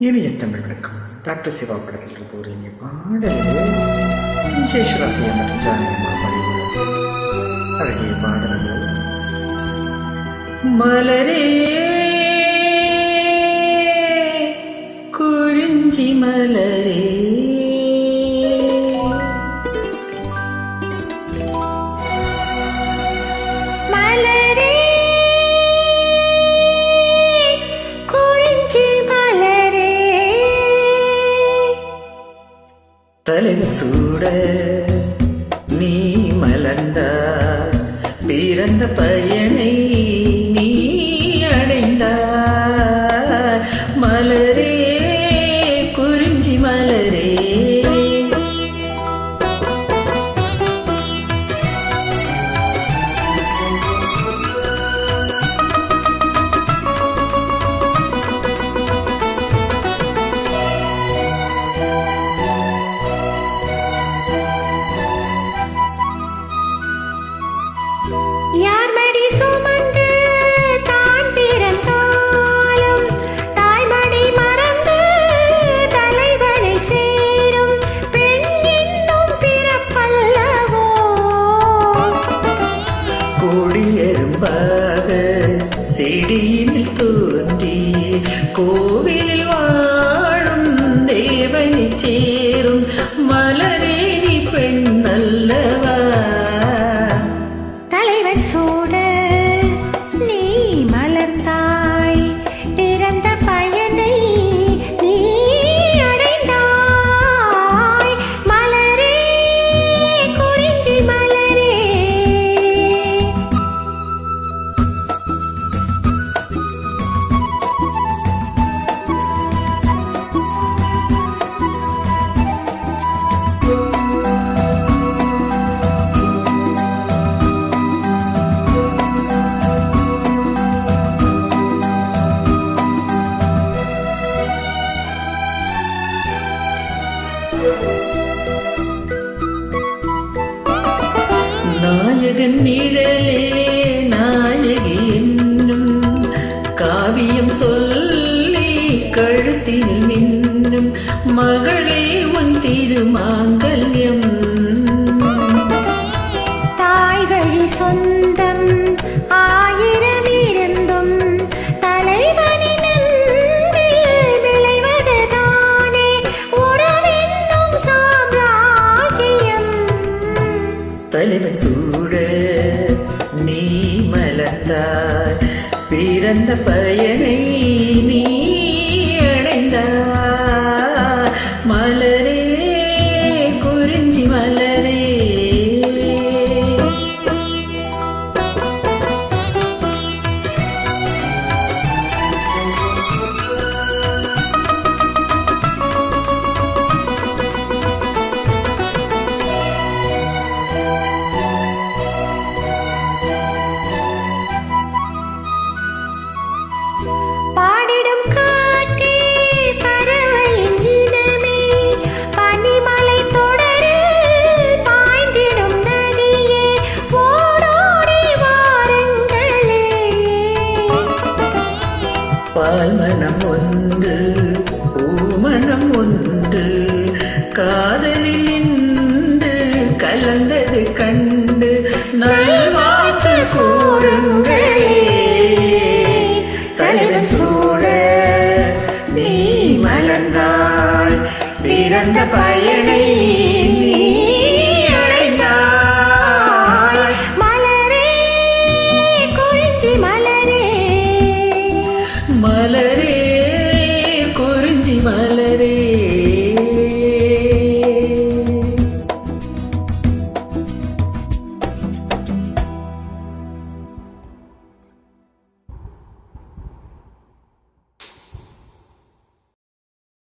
இனிய தமிழ் வணக்கம். டாக்டர் சிவா படத்தில் இருந்து ஒரு இனிய பாடல்கள் ஜெயஸ்ராசியா மற்றும் ஜானகம்மா பாடியுள்ளது. அழகிய பாடல்கள். மலரே குறிஞ்சி மலரே தலைவன் சூட நீ மலர்ந்தாய், பிறந்த பயனை நீ அடைந்தாய். மலரே குறிஞ்சி மலரே யார் மடி சுமந்து தான் பிறந்தாலும் தாய்மடி மறந்து தலைவனை சேரும் பெண் என்னும் பிறப்பல்லவோ. கொடியெரும்பாக செடியில் தோன்றி கோவிலில் வாழும் தேவனை சேரும் மலரே நீ பெண் அல்லவா. தலைவன் சூட நீ மலர்ந்தாய், பிறந்த பயனை நீ அடைந்தாய். மலரே குறிஞ்சி மலரே நாயகன் நிழலே நாயகி என்னும் காவியம் சொல்லி கழுத்தினில் மின்னும் மகளே உன் திருமாங்கல்யம். தாய்வழி சொந்தம் ஆயிரம் இருந்தும் தலைவனின் அன்பில் விளைவதுதானே உறவென்னும் சாம்ராஜ்யம். தலைவன் சூட நீ மலர்ந்தாய், பிறந்த பயனை நீ அடைந்தாய். மலரே குறிஞ்சி மலரே பாடிடும் காற்றே பறவையின் இனமே, பனிமலை தொடரில் பாய்ந்திடும் நதியே, ஓடோடி வாருங்களே. பால்மணம் ஒன்று பூமணம் ஒன்று காதலில் இன்று கலந்தது